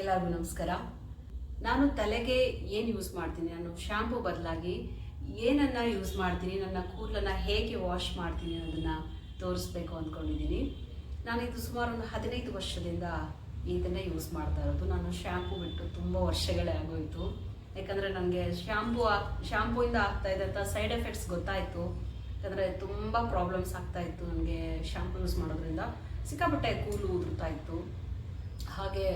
ಎಲ್ಲರಿಗೂ ನಮಸ್ಕಾರ. ನಾನು ತಲೆಗೆ ಏನು ಯೂಸ್ ಮಾಡ್ತೀನಿ, ನಾನು ಶಾಂಪೂ ಬದಲಾಗಿ ಏನನ್ನ ಯೂಸ್ ಮಾಡ್ತೀನಿ, ನನ್ನ ಕೂದಲನ್ನು ಹೇಗೆ ವಾಶ್ ಮಾಡ್ತೀನಿ ಅನ್ನೋದನ್ನು ತೋರಿಸ್ಬೇಕು ಅಂದ್ಕೊಂಡಿದ್ದೀನಿ. ನಾನಿದು ಸುಮಾರು ಒಂದು 15 ವರ್ಷದಿಂದ ಇದನ್ನೇ ಯೂಸ್ ಮಾಡ್ತಾ ಇರೋದು. ನಾನು ಶಾಂಪೂ ಬಿಟ್ಟು ತುಂಬ ವರ್ಷಗಳೇ ಆಗೋಯಿತು. ಯಾಕಂದರೆ ನನಗೆ ಶಾಂಪೂಯಿಂದ ಆಗ್ತಾ ಇದ್ದಂಥ ಸೈಡ್ ಎಫೆಕ್ಟ್ಸ್ ಗೊತ್ತಾಯಿತು. ಯಾಕಂದರೆ ತುಂಬ ಪ್ರಾಬ್ಲಮ್ಸ್ ಆಗ್ತಾಯಿತ್ತು ನನಗೆ ಶಾಂಪೂ ಯೂಸ್ ಮಾಡೋದ್ರಿಂದ. ಸಿಕ್ಕಾಪಟ್ಟೆ ಕೂದಲು ಉದುರ್ತಾ ಇತ್ತು, ಹಾಗೆ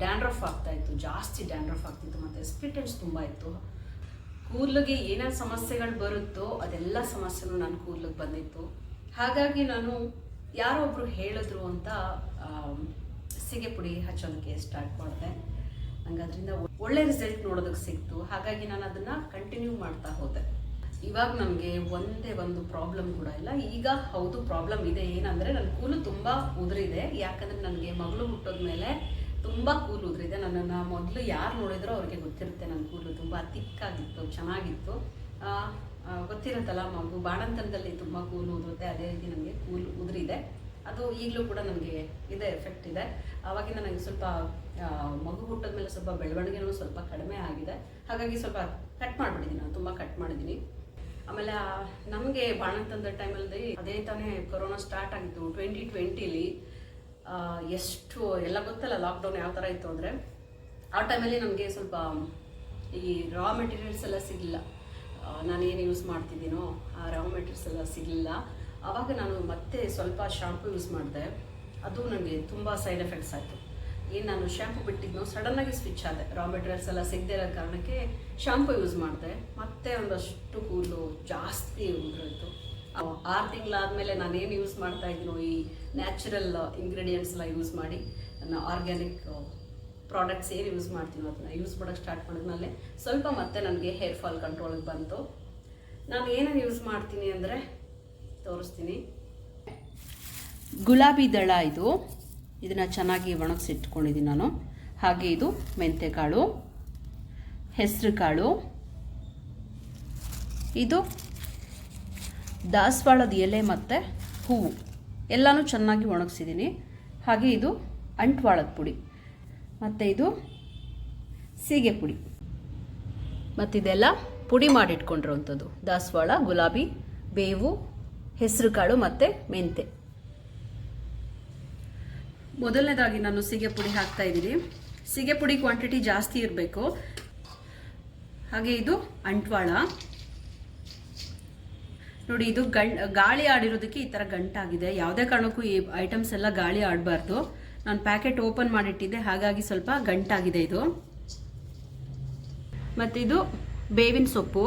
ಡ್ಯಾಂಡ್ರಫ್ ಆಗ್ತಾಯಿತ್ತು, ಜಾಸ್ತಿ ಡ್ಯಾಂಡ್ರಫ್ ಆಗ್ತಿತ್ತು, ಮತ್ತು ಸ್ಪ್ಲಿಟ್ ಎಂಡ್ಸ್ ತುಂಬ ಇತ್ತು. ಕೂದಲಿಗೆ ಏನೇನು ಸಮಸ್ಯೆಗಳು ಬರುತ್ತೋ ಅದೆಲ್ಲ ಸಮಸ್ಯೆನೂ ನನ್ನ ಕೂದಲಿಗೆ ಬಂದಿತ್ತು. ಹಾಗಾಗಿ ನಾನು ಯಾರೋ ಒಬ್ಬರು ಹೇಳಿದ್ರು ಅಂತ ಸೀಗೆ ಪುಡಿ ಹಚ್ಚೋದಕ್ಕೆ ಸ್ಟಾರ್ಟ್ ಮಾಡಿದೆ. ನಂಗೆ ಅದರಿಂದ ಒಳ್ಳೆ ರಿಸಲ್ಟ್ ನೋಡೋದಕ್ಕೆ ಸಿಕ್ತು. ಹಾಗಾಗಿ ನಾನು ಅದನ್ನು ಕಂಟಿನ್ಯೂ ಮಾಡ್ತಾ ಹೋದೆ. ಇವಾಗ ನನಗೆ ಒಂದೇ ಒಂದು ಪ್ರಾಬ್ಲಮ್ ಕೂಡ ಇಲ್ಲ. ಈಗ ಹೌದು ಪ್ರಾಬ್ಲಮ್ ಇದೆ, ಏನಂದರೆ ನನ್ನ ಕೂದಲು ತುಂಬ ಉದುರಿದೆ. ಯಾಕಂದರೆ ನನಗೆ ಮಗಳು ಹುಟ್ಟೋದ್ಮೇಲೆ ತುಂಬ ಕೂದಲು ಉದುರಿದೆ. ನನ್ನನ್ನು ಮೊದಲು ಯಾರು ನೋಡಿದ್ರೋ ಅವ್ರಿಗೆ ಗೊತ್ತಿರುತ್ತೆ ನನ್ನ ಕೂದಲು ತುಂಬ ತಿಕ್ಕಾಗಿತ್ತು, ಚೆನ್ನಾಗಿತ್ತು. ಗೊತ್ತಿರುತ್ತಲ್ಲ, ಮಗು ಬಾಣಂತನದಲ್ಲಿ ತುಂಬ ಕೂದಲು ಉದುರುತ್ತೆ, ಅದೇ ರೀತಿ ನನಗೆ ಕೂದಲು ಉದುರಿದೆ. ಅದು ಈಗಲೂ ಕೂಡ ನನಗೆ ಇದೆ, ಎಫೆಕ್ಟ್ ಇದೆ. ಆವಾಗಿನ ನನಗೆ ಸ್ವಲ್ಪ ಮಗು ಹುಟ್ಟೋದ್ಮೇಲೆ ಸ್ವಲ್ಪ ಬೆಳವಣಿಗೆನೂ ಸ್ವಲ್ಪ ಕಡಿಮೆ ಆಗಿದೆ. ಹಾಗಾಗಿ ಸ್ವಲ್ಪ ಕಟ್ ಮಾಡಿಬಿಟ್ಟಿದ್ದೀನಿ, ನಾನು ತುಂಬ ಕಟ್ ಮಾಡಿದ್ದೀನಿ. ಆಮೇಲೆ ನಮಗೆ ಬಾಣಂತನದ ಟೈಮಲ್ಲಿ ಅದೇ ತಾನೇ ಕೊರೋನಾ ಸ್ಟಾರ್ಟ್ ಆಗಿತ್ತು 2020ಲಿ. ಎಷ್ಟು ಎಲ್ಲ ಗೊತ್ತಲ್ಲ ಲಾಕ್ಡೌನ್ ಯಾವ ಥರ ಇತ್ತು ಅಂದರೆ, ಆ ಟೈಮಲ್ಲಿ ನಮಗೆ ಸ್ವಲ್ಪ ಈ ರಾ ಮೆಟೀರಿಯಲ್ಸ್ ಎಲ್ಲ ಸಿಗಲಿಲ್ಲ. ನಾನೇನು ಯೂಸ್ ಮಾಡ್ತಿದ್ದೀನೋ ಆ ರಾ ಮೆಟೀರಿಯಲ್ಸ್ ಎಲ್ಲ ಸಿಗಲಿಲ್ಲ. ಆವಾಗ ನಾನು ಮತ್ತೆ ಸ್ವಲ್ಪ ಶಾಂಪೂ ಯೂಸ್ ಮಾಡಿದೆ. ಅದು ನನಗೆ ತುಂಬ ಸೈಡ್ ಎಫೆಕ್ಟ್ಸ್ ಆಯಿತು. ಏನು ನಾನು ಶಾಂಪೂ ಬಿಟ್ಟಿದ್ನೋ ಸಡನ್ನಾಗಿ ಸ್ವಿಚ್ ಆದೆ. ರಾ ಮೆಟೀರಿಯಲ್ಸ್ ಎಲ್ಲ ಸಿಗದೇ ಇರೋ ಕಾರಣಕ್ಕೆ ಶಾಂಪೂ ಯೂಸ್ ಮಾಡಿದೆ. ಮತ್ತೆ ಒಂದಷ್ಟು ಕೂದಲು ಜಾಸ್ತಿ ಉದುರೋಯ್ತು. 6 ತಿಂಗಳಾದಮೇಲೆ ನಾನೇನು ಯೂಸ್ ಮಾಡ್ತಾ ಇದ್ದೀನೋ ಈ ನ್ಯಾಚುರಲ್ ಇಂಗ್ರೀಡಿಯೆಂಟ್ಸ್ ಎಲ್ಲ ಯೂಸ್ ಮಾಡಿ, ನನ್ನ ಆರ್ಗ್ಯಾನಿಕ್ ಪ್ರಾಡಕ್ಟ್ಸ್ ಏನು ಯೂಸ್ ಮಾಡ್ತೀನೋ ಅದನ್ನು ಯೂಸ್ ಮಾಡೋಕ್ಕೆ ಸ್ಟಾರ್ಟ್ ಮಾಡಿದ್ಮೇಲೆ ಸ್ವಲ್ಪ ಮತ್ತೆ ನನಗೆ ಹೇರ್ ಫಾಲ್ ಕಂಟ್ರೋಲಿಗೆ ಬಂತು. ನಾನು ಏನನ್ನು ಯೂಸ್ ಮಾಡ್ತೀನಿ ಅಂದರೆ ತೋರಿಸ್ತೀನಿ. ಗುಲಾಬಿ ದಳ ಇದನ್ನು ಚೆನ್ನಾಗಿ ಒಣಗಿಸಿಟ್ಕೊಂಡಿದ್ದೀನಿ ನಾನು. ಹಾಗೆ ಇದು ಮೆಂತೆಕಾಳು, ಹೆಸರು ಕಾಳು, ಇದು ದಾಸವಾಳದ ಎಲೆ ಮತ್ತು ಹೂವು ಎಲ್ಲನೂ ಚೆನ್ನಾಗಿ ಒಣಗಿಸಿದ್ದೀನಿ. ಹಾಗೆ ಇದು ಅಂಟ್ವಾಳದ ಪುಡಿ, ಮತ್ತು ಇದು ಸೀಗೆ ಪುಡಿ, ಮತ್ತಿದೆಲ್ಲ ಪುಡಿ ಮಾಡಿಟ್ಕೊಂಡಿರೋವಂಥದ್ದು. ದಾಸವಾಳ, ಗುಲಾಬಿ, ಬೇವು, ಹೆಸರು ಕಾಳು ಮತ್ತು ಮೆಂತೆ. ಮೊದಲನೇದಾಗಿ ನಾನು ಸೀಗೆ ಪುಡಿ ಹಾಕ್ತಾ ಇದ್ದೀನಿ. ಸೀಗೆ ಪುಡಿ ಕ್ವಾಂಟಿಟಿ ಜಾಸ್ತಿ ಇರಬೇಕು. ಹಾಗೆ ಇದು ಅಂಟ್ವಾಳ ನೋಡಿ, ಇದು ಗಾಳಿ ಆಡಿರೋದಕ್ಕೆ ಈ ಥರ ಗಂಟಾಗಿದೆ. ಯಾವುದೇ ಕಾರಣಕ್ಕೂ ಈ ಐಟಮ್ಸ್ ಎಲ್ಲ ಗಾಳಿ ಆಡಬಾರ್ದು. ನಾನು ಪ್ಯಾಕೆಟ್ ಓಪನ್ ಮಾಡಿಟ್ಟಿದ್ದೆ, ಹಾಗಾಗಿ ಸ್ವಲ್ಪ ಗಂಟಾಗಿದೆ ಇದು. ಮತ್ತಿದು ಬೇವಿನ ಸೊಪ್ಪು.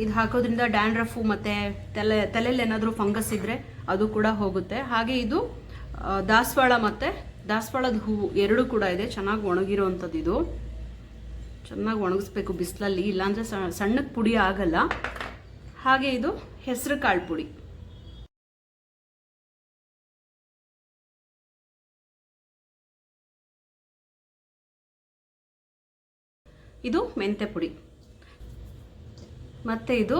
ಇದು ಹಾಕೋದ್ರಿಂದ ಡ್ಯಾಂಡ್ರಫು ಮತ್ತು ತಲೆಯಲ್ಲಿ ಏನಾದರೂ ಫಂಗಸ್ ಇದ್ದರೆ ಅದು ಕೂಡ ಹೋಗುತ್ತೆ. ಹಾಗೆ ಇದು ದಾಸವಾಳ ಮತ್ತು ದಾಸವಾಳದ ಹೂವು ಎರಡೂ ಕೂಡ ಇದೆ. ಚೆನ್ನಾಗಿ ಒಣಗಿರೋವಂಥದ್ದು. ಇದು ಚೆನ್ನಾಗಿ ಒಣಗಿಸ್ಬೇಕು ಬಿಸಿಲಲ್ಲಿ, ಇಲ್ಲಾಂದರೆ ಸಣ್ಣಕ್ಕೆ ಪುಡಿ ಆಗಲ್ಲ. ಹಾಗೆ ಇದು ಹೆಸರು ಕಾಳು ಪುಡಿ. ಇದು ಮೆಂತೆ ಪುಡಿ. ಮತ್ತು ಇದು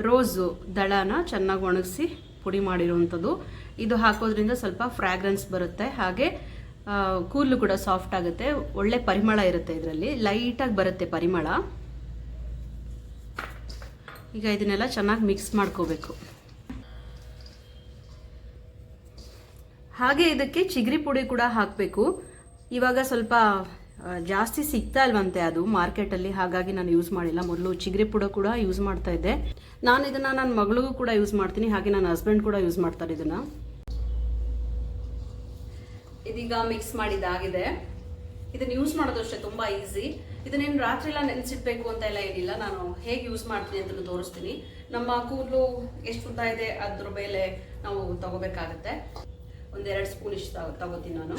ರೋಸು ದಳನ ಚೆನ್ನಾಗಿ ಒಣಗಿಸಿ ಪುಡಿ ಮಾಡಿರುವಂಥದ್ದು. ಇದು ಹಾಕೋದ್ರಿಂದ ಸ್ವಲ್ಪ ಫ್ರ್ಯಾಗ್ರೆನ್ಸ್ ಬರುತ್ತೆ. ಹಾಗೆ ಕೂದಲು ಕೂಡ ಸಾಫ್ಟ್ ಆಗುತ್ತೆ, ಒಳ್ಳೆ ಪರಿಮಳ ಇರುತ್ತೆ. ಇದರಲ್ಲಿ ಲೈಟಾಗಿ ಬರುತ್ತೆ ಪರಿಮಳ. ಈಗ ಇದನ್ನೆಲ್ಲ ಚೆನ್ನಾಗಿ ಮಿಕ್ಸ್ ಮಾಡ್ಕೋಬೇಕು. ಹಾಗೆ ಇದಕ್ಕೆ ಚಿಗರಿ ಪುಡಿ ಕೂಡ ಹಾಕಬೇಕು. ಇವಾಗ ಸ್ವಲ್ಪ ಜಾಸ್ತಿ ಸಿಗ್ತಾ ಇಲ್ವಂತೆ ಅದು ಮಾರ್ಕೆಟಲ್ಲಿ, ಹಾಗಾಗಿ ನಾನು ಯೂಸ್ ಮಾಡಿಲ್ಲ. ಮೊದಲು ಚಿಗರಿ ಪುಡಿ ಕೂಡ ಯೂಸ್ ಮಾಡ್ತಾ ಇದ್ದೆ. ನಾನು ಇದನ್ನು ನನ್ನ ಮಗಳಿಗೂ ಕೂಡ ಯೂಸ್ ಮಾಡ್ತೀನಿ, ಹಾಗೆ ನನ್ನ ಹಸ್ಬೆಂಡ್ ಕೂಡ ಯೂಸ್ ಮಾಡ್ತಾರೆ ಇದನ್ನು. ಇದೀಗ ಮಿಕ್ಸ್ ಮಾಡಿದಾಗಿದೆ. ಇದನ್ನು ಯೂಸ್ ಮಾಡೋದು ಅಷ್ಟೇ ತುಂಬ ಈಸಿ. ಇದನ್ನೇನು ರಾತ್ರಿ ಎಲ್ಲ ನೆನೆಸಿಡ್ಬೇಕು ಅಂತ ಎಲ್ಲ ಏನಿಲ್ಲ. ನಾನು ಹೇಗೆ ಯೂಸ್ ಮಾಡ್ತೀನಿ ಅಂತ ತೋರಿಸ್ತೀನಿ. ನಮ್ಮ ಕೂದಲು ಎಷ್ಟು ಉದ್ದ ಇದೆ ಅದ್ರ ಮೇಲೆ ನಾವು ತಗೋಬೇಕಾಗತ್ತೆ. 1-2 ಸ್ಪೂನ್ ಇಷ್ಟು ತಗೋತೀನಿ ನಾನು.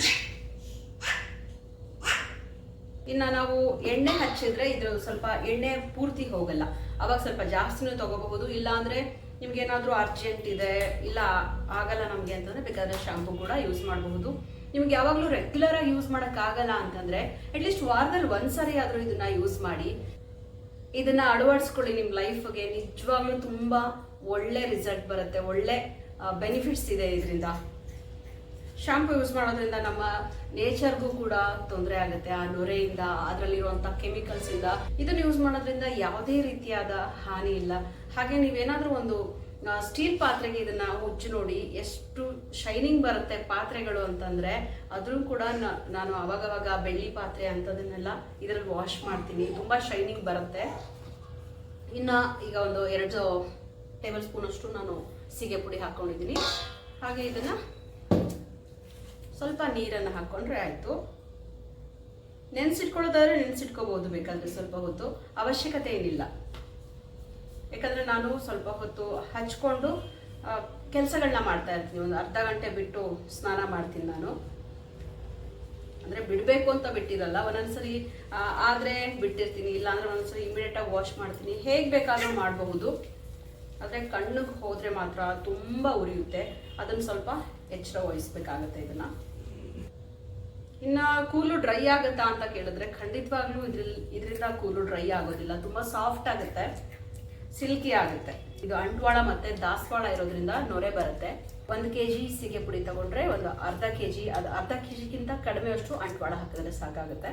ಇನ್ನು ನಾವು ಎಣ್ಣೆ ಹಚ್ಚಿದ್ರೆ ಇದ್ರ ಸ್ವಲ್ಪ ಎಣ್ಣೆ ಪೂರ್ತಿ ಹೋಗಲ್ಲ, ಅವಾಗ ಸ್ವಲ್ಪ ಜಾಸ್ತಿನೂ ತಗೋಬಹುದು. ಇಲ್ಲ ಅಂದರೆ ನಿಮ್ಗೇನಾದರೂ ಅರ್ಜೆಂಟ್ ಇದೆ, ಇಲ್ಲ ಆಗಲ್ಲ ನಮಗೆ ಅಂತಂದರೆ ಬೇಕಾದರೆ ಶಾಂಪೂ ಕೂಡ ಯೂಸ್ ಮಾಡಬಹುದು. ನಿಮ್ಗೆ ಯಾವಾಗಲೂ ರೆಗ್ಯುಲರಾಗಿ ಯೂಸ್ ಮಾಡೋಕ್ಕಾಗಲ್ಲ ಅಂತಂದರೆ ಅಟ್ಲೀಸ್ಟ್ ವಾರದಲ್ಲಿ ಒಂದ್ಸರಿ ಆದರೂ ಇದನ್ನು ಯೂಸ್ ಮಾಡಿ. ಇದನ್ನು ಅಳವಡಿಸ್ಕೊಳ್ಳಿ ನಿಮ್ಮ ಲೈಫ್ಗೆ. ನಿಜವಾಗ್ಲೂ ತುಂಬ ಒಳ್ಳೆ ರಿಸಲ್ಟ್ ಬರುತ್ತೆ, ಒಳ್ಳೆ ಬೆನಿಫಿಟ್ಸ್ ಇದೆ ಇದರಿಂದ. ಶಾಂಪೂ ಯೂಸ್ ಮಾಡೋದ್ರಿಂದ ನಮ್ಮ ನೇಚರ್ಗೂ ಕೂಡ ತೊಂದರೆ ಆಗುತ್ತೆ. ಆ ನೊರೆಯಿಂದ, ಅದರಲ್ಲಿರುವಂಥ ಕೆಮಿಕಲ್ಸಿಂದ. ಇದನ್ನು ಯೂಸ್ ಮಾಡೋದ್ರಿಂದ ಯಾವುದೇ ರೀತಿಯಾದ ಹಾನಿ ಇಲ್ಲ. ಹಾಗೆ ನೀವೇನಾದರೂ ಒಂದು ಸ್ಟೀಲ್ ಪಾತ್ರೆಗೆ ಇದನ್ನ ಉಜ್ಜು ನೋಡಿ, ಎಷ್ಟು ಶೈನಿಂಗ್ ಬರುತ್ತೆ ಪಾತ್ರೆಗಳು ಅಂತಂದ್ರೆ. ಅದ್ರೂ ಕೂಡ ನಾನು ಅವಾಗವಾಗ ಬೆಳ್ಳಿ ಪಾತ್ರೆ ಅಂಥದನ್ನೆಲ್ಲ ಇದರಲ್ಲಿ ವಾಶ್ ಮಾಡ್ತೀನಿ, ತುಂಬಾ ಶೈನಿಂಗ್ ಬರುತ್ತೆ. ಇನ್ನ ಈಗ ಒಂದು 2 ಟೇಬಲ್ ಸ್ಪೂನ್ ಅಷ್ಟು ನಾನು ಸೀಗೆ ಪುಡಿ ಹಾಕೊಂಡಿದ್ದೀನಿ. ಹಾಗೆ ಇದನ್ನ ಸ್ವಲ್ಪ ನೀರನ್ನು ಹಾಕೊಂಡ್ರೆ ಆಯ್ತು. ನೆನೆಸಿಟ್ಕೊಳ್ಳೋದಾದ್ರೆ ನೆನೆಸಿಟ್ಕೋಬಹುದು ಬೇಕಾದ್ರೆ ಸ್ವಲ್ಪ ಹೊತ್ತು, ಅವಶ್ಯಕತೆ ಏನಿಲ್ಲ. ಯಾಕಂದ್ರೆ ನಾನು ಸ್ವಲ್ಪ ಹೊತ್ತು ಹಚ್ಕೊಂಡು ಕೆಲಸಗಳನ್ನ ಮಾಡ್ತಾ ಇರ್ತೀನಿ. ಒಂದು ಅರ್ಧ ಗಂಟೆ ಬಿಟ್ಟು ಸ್ನಾನ ಮಾಡ್ತೀನಿ ನಾನು. ಅಂದ್ರೆ ಬಿಡಬೇಕು ಅಂತ ಬಿಟ್ಟಿರಲ್ಲ, ಒಂದೊಂದ್ಸರಿ ಆದ್ರೆ ಬಿಟ್ಟಿರ್ತೀನಿ, ಇಲ್ಲಾಂದ್ರೆ ಒಂದೊಂದ್ಸರಿ ಇಮಿಡಿಯೇಟ್ ಆಗಿ ವಾಶ್ ಮಾಡ್ತೀನಿ. ಹೇಗೆ ಬೇಕಾದ್ರೂ ಮಾಡಬಹುದು. ಆದರೆ ಕಣ್ಣಿಗೆ ಹೋದ್ರೆ ಮಾತ್ರ ತುಂಬಾ ಉರಿಯುತ್ತೆ. ಅದನ್ನು ಸ್ವಲ್ಪ ಎಚ್ಚರ ವಹಿಸ್ಬೇಕಾಗತ್ತೆ ಇದನ್ನ. ಇನ್ನ ಕೂಲು ಡ್ರೈ ಆಗುತ್ತಾ ಅಂತ ಕೇಳಿದ್ರೆ ಖಂಡಿತವಾಗ್ಲೂ ಇದರಿಂದ ಕೂಲು ಡ್ರೈ ಆಗೋದಿಲ್ಲ. ತುಂಬಾ ಸಾಫ್ಟ್ ಆಗುತ್ತೆ, ಸಿಲ್ಕಿ ಆಗುತ್ತೆ. ಇದು ಅಂಟ್ವಾಳ ಮತ್ತೆ ದಾಸವಾಳ ಇರೋದ್ರಿಂದ ನೊರೆ ಬರುತ್ತೆ. 1 kg ಸೀಗೆ ಪುಡಿ ತಗೊಂಡ್ರೆ ಒಂದು ಅರ್ಧ kg, ಅದು ಅರ್ಧ kgಗಿಂತ ಕಡಿಮೆ ಅಷ್ಟು ಅಂಟ್ವಾಳ ಹಾಕಿದ್ರೆ ಸಾಕಾಗುತ್ತೆ.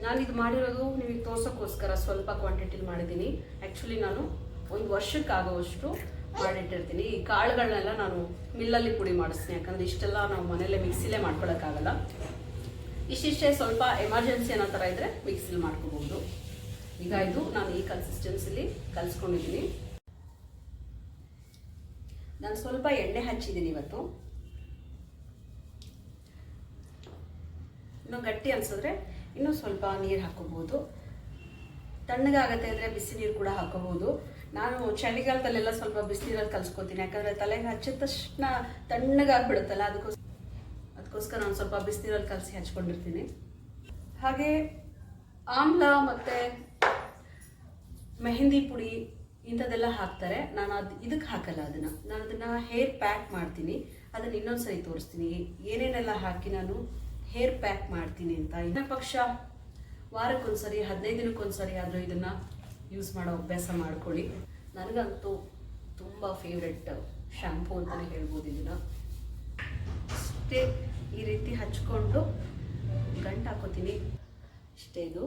ನಾನು ಇದು ಮಾಡಿರೋದು ನಿಮಗೆ ತೋರ್ಸೋಕ್ಕೋಸ್ಕರ ಸ್ವಲ್ಪ ಕ್ವಾಂಟಿಟಿಲಿ ಮಾಡಿದ್ದೀನಿ. ಆ್ಯಕ್ಚುಲಿ ನಾನು 1 ವರ್ಷಕ್ಕಾಗುವಷ್ಟು ಮಾಡಿಟ್ಟಿರ್ತೀನಿ. ಈ ಕಾಳುಗಳನ್ನೆಲ್ಲ ನಾನು ಮಿಲ್ಲಲ್ಲಿ ಪುಡಿ ಮಾಡಿಸ್ತೀನಿ, ಯಾಕಂದ್ರೆ ಇಷ್ಟೆಲ್ಲ ನಾವು ಮನೇಲೆ ಮಿಕ್ಸಿಲೇ ಮಾಡ್ಕೊಳಕ್ಕಾಗಲ್ಲ. ಇಷ್ಟಿಷ್ಟೇ ಸ್ವಲ್ಪ ಎಮರ್ಜೆನ್ಸಿ ಅನ್ನೋ ಥರ ಇದ್ರೆ ಮಿಕ್ಸಿಲಿ ಮಾಡ್ಕೋಬಹುದು. ಈಗ ಇದು ನಾನು ಈ ಕನ್ಸಿಸ್ಟೆನ್ಸಿಲಿ ಕಲಿಸ್ಕೊಂಡಿದ್ದೀನಿ. ನಾನು ಸ್ವಲ್ಪ ಎಣ್ಣೆ ಹಚ್ಚಿದ್ದೀನಿ ಇವತ್ತು. ಇನ್ನೂ ಗಟ್ಟಿ ಅನ್ಸಿದ್ರೆ ಇನ್ನೂ ಸ್ವಲ್ಪ ನೀರು ಹಾಕೋಬಹುದು. ತಣ್ಣಗಾಗತ್ತೆ ಅಂದರೆ ಬಿಸಿ ನೀರು ಕೂಡ ಹಾಕೋಬಹುದು. ನಾನು ಚಳಿಗಾಲದಲ್ಲೆಲ್ಲ ಸ್ವಲ್ಪ ಬಿಸಿನೀರಲ್ಲಿ ಕಲ್ಸ್ಕೊತೀನಿ, ಯಾಕಂದರೆ ತಲೆಗೆ ಹಚ್ಚಿದ ತಕ್ಷಣ ತಣ್ಣಗಾಗ್ಬಿಡುತ್ತಲ್ಲ, ಅದಕ್ಕೋಸ್ಕರ ನಾನು ಸ್ವಲ್ಪ ಬಿಸಿನೀರಲ್ಲಿ ಕಲಸಿ ಹಚ್ಕೊಂಡಿರ್ತೀನಿ. ಹಾಗೆ ಆಮ್ಲ ಮತ್ತು ಮೆಹಂದಿ ಪುಡಿ ಇಂಥದ್ದೆಲ್ಲ ಹಾಕ್ತಾರೆ. ನಾನು ಇದಕ್ಕೆ ಹಾಕಲ್ಲ. ನಾನು ಅದನ್ನು ಹೇರ್ ಪ್ಯಾಕ್ ಮಾಡ್ತೀನಿ. ಅದನ್ನು ಇನ್ನೊಂದ್ಸರಿ ತೋರಿಸ್ತೀನಿ ಏನೇನೆಲ್ಲ ಹಾಕಿ ನಾನು ಹೇರ್ ಪ್ಯಾಕ್ ಮಾಡ್ತೀನಿ ಅಂತ. ಇನ್ನ ಪಕ್ಷ ವಾರಕ್ಕೊಂದ್ಸರಿ, 15 ದಿನಕ್ಕೊಂದ್ಸರಿ ಆದರೂ ಇದನ್ನು ಯೂಸ್ ಮಾಡೋ ಅಭ್ಯಾಸ ಮಾಡ್ಕೊಳ್ಳಿ. ನನಗಂತೂ ತುಂಬ ಫೇವ್ರೆಟ್ ಶ್ಯಾಂಪೂ ಅಂತಲೇ ಹೇಳ್ಬೋದು ಇದನ್ನು. ಅಷ್ಟೇ ಈ ರೀತಿ ಹಚ್ಕೊಂಡು ಗಂಟು ಹಾಕೋತೀನಿ. ಇಷ್ಟೇ ಇದು.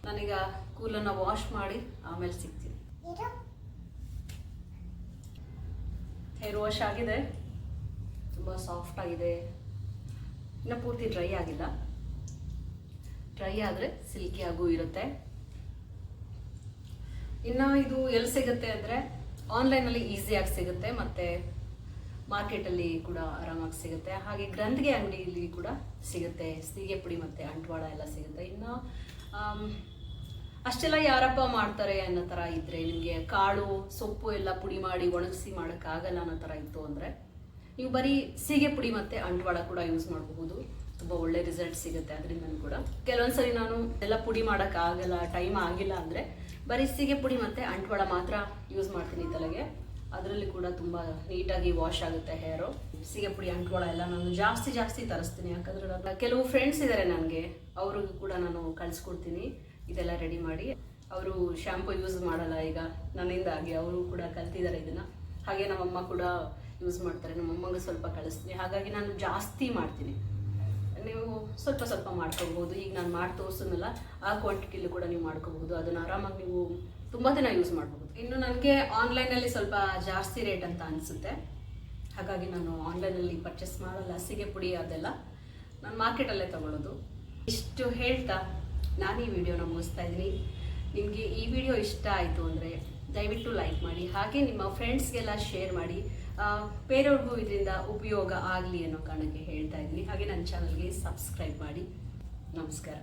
ನಾನೀಗ ಕೂಲನ್ನು ವಾಶ್ ಮಾಡಿ ಆಮೇಲೆ ಸಿಗ್ತೀನಿ. ಹೇರ್ ವಾಶ್ ಆಗಿದೆ, ತುಂಬ ಸಾಫ್ಟ್ ಆಗಿದೆ. ಇನ್ನು ಪೂರ್ತಿ ಡ್ರೈ ಆಗಿಲ್ಲ. ಡ್ರೈ ಆದರೆ ಸಿಲ್ಕಿ ಆಗೂ ಇರುತ್ತೆ. ಇನ್ನು ಇದು ಎಲ್ಲಿ ಸಿಗುತ್ತೆ ಅಂದರೆ ಆನ್ಲೈನಲ್ಲಿ ಈಸಿಯಾಗಿ ಸಿಗುತ್ತೆ, ಮತ್ತು ಮಾರ್ಕೆಟಲ್ಲಿ ಕೂಡ ಆರಾಮಾಗಿ ಸಿಗುತ್ತೆ. ಹಾಗೆ ಗ್ರಂಥಿಗೆ ಅಂಗಡಿಯಲ್ಲಿ ಕೂಡ ಸಿಗುತ್ತೆ. ಸೀಗೆ ಪುಡಿ ಮತ್ತು ಅಂಟ್ವಾಳ ಎಲ್ಲ ಸಿಗುತ್ತೆ. ಇನ್ನು ಅಷ್ಟೆಲ್ಲ ಯಾರಪ್ಪ ಮಾಡ್ತಾರೆ ಅನ್ನೋ ಥರ ಇದ್ದರೆ, ನಿಮಗೆ ಕಾಳು ಸೊಪ್ಪು ಎಲ್ಲ ಪುಡಿ ಮಾಡಿ ಒಣಗಿಸಿ ಮಾಡೋಕ್ಕಾಗಲ್ಲ ಅನ್ನೋ ಥರ ಇತ್ತು ಅಂದರೆ ನೀವು ಬರೀ ಸೀಗೆ ಪುಡಿ ಮತ್ತು ಅಂಟ್ವಾಳ ಕೂಡ ಯೂಸ್ ಮಾಡಬಹುದು. ತುಂಬ ಒಳ್ಳೆ ರಿಸಲ್ಟ್ ಸಿಗುತ್ತೆ ಅದರಿಂದ ಕೂಡ. ಕೆಲವೊಂದ್ಸರಿ ನಾನು ಎಲ್ಲ ಪುಡಿ ಮಾಡೋಕ್ಕಾಗಲ್ಲ, ಟೈಮ್ ಆಗಿಲ್ಲ ಅಂದರೆ ಬರೀ ಸೀಗೆ ಪುಡಿ ಮತ್ತು ಅಂಟ್ವಾಳ ಮಾತ್ರ ಯೂಸ್ ಮಾಡ್ತೀನಿ ತಲೆಗೆ. ಅದರಲ್ಲಿ ಕೂಡ ತುಂಬ ನೀಟಾಗಿ ವಾಶ್ ಆಗುತ್ತೆ ಹೇರು. ಸೀಗೆ ಪುಡಿ ಅಂಟ್ವಾಳ ಎಲ್ಲ ನಾನು ಜಾಸ್ತಿ ತರಿಸ್ತೀನಿ, ಯಾಕಂದ್ರೆ ಕೆಲವು ಫ್ರೆಂಡ್ಸ್ ಇದ್ದಾರೆ ನನಗೆ, ಅವ್ರಿಗೂ ಕೂಡ ನಾನು ಕಳಿಸ್ಕೊಡ್ತೀನಿ ಇದೆಲ್ಲ ರೆಡಿ ಮಾಡಿ. ಅವರು ಶ್ಯಾಂಪು ಯೂಸ್ ಮಾಡಲ್ಲ ಈಗ ನನ್ನಿಂದಾಗಿ, ಅವರು ಕೂಡ ಕಲ್ತಿದ್ದಾರೆ ಇದನ್ನು. ಹಾಗೆ ನಮ್ಮಮ್ಮ ಕೂಡ ಯೂಸ್ ಮಾಡ್ತಾರೆ, ನಮ್ಮಮ್ಮಂಗೆ ಸ್ವಲ್ಪ ಕಳಿಸ್ತೀನಿ. ಹಾಗಾಗಿ ನಾನು ಜಾಸ್ತಿ ಮಾಡ್ತೀನಿ. ನೀವು ಸ್ವಲ್ಪ ಮಾಡ್ಕೋಬಹುದು. ಈಗ ನಾನು ಮಾಡಿ ತೋರಿಸೋನಲ್ಲ, ಆ ಕ್ವಾಂಟಿಟಿಲಿ ಕೂಡ ನೀವು ಮಾಡ್ಕೋಬಹುದು. ಅದನ್ನು ಆರಾಮಾಗಿ ನೀವು ತುಂಬ ದಿನ ಯೂಸ್ ಮಾಡಬಹುದು. ಇನ್ನು ನನಗೆ ಆನ್ಲೈನಲ್ಲಿ ಸ್ವಲ್ಪ ಜಾಸ್ತಿ ರೇಟ್ ಅಂತ ಅನಿಸುತ್ತೆ, ಹಾಗಾಗಿ ನಾನು ಆನ್ಲೈನಲ್ಲಿ ಪರ್ಚೇಸ್ ಮಾಡಲ್ಲ. ಸೀಗೆ ಪುಡಿ ಅದೆಲ್ಲ ನಾನು ಮಾರ್ಕೆಟಲ್ಲೇ ತಗೊಳ್ಳೋದು. ಇಷ್ಟು ಹೇಳ್ತಾ ನಾನು ಈ ವಿಡಿಯೋನ ಮುಗಿಸ್ತಾ ಇದ್ದೀನಿ. ನಿಮಗೆ ಈ ವಿಡಿಯೋ ಇಷ್ಟ ಆಯಿತು ಅಂದರೆ ದಯವಿಟ್ಟು ಲೈಕ್ ಮಾಡಿ, ಹಾಗೆ ನಿಮ್ಮ ಫ್ರೆಂಡ್ಸ್ಗೆಲ್ಲ ಶೇರ್ ಮಾಡಿ. ಬೇರೆಯವ್ರಿಗೂ ಇದರಿಂದ ಉಪಯೋಗ ಆಗಲಿ ಅನ್ನೋ ಕಾರಣಕ್ಕೆ ಹೇಳ್ತಾ ಇದ್ದೀನಿ. ಹಾಗೆ ನನ್ನ ಚಾನಲ್ಗೆ ಸಬ್ಸ್ಕ್ರೈಬ್ ಮಾಡಿ. ನಮಸ್ಕಾರ.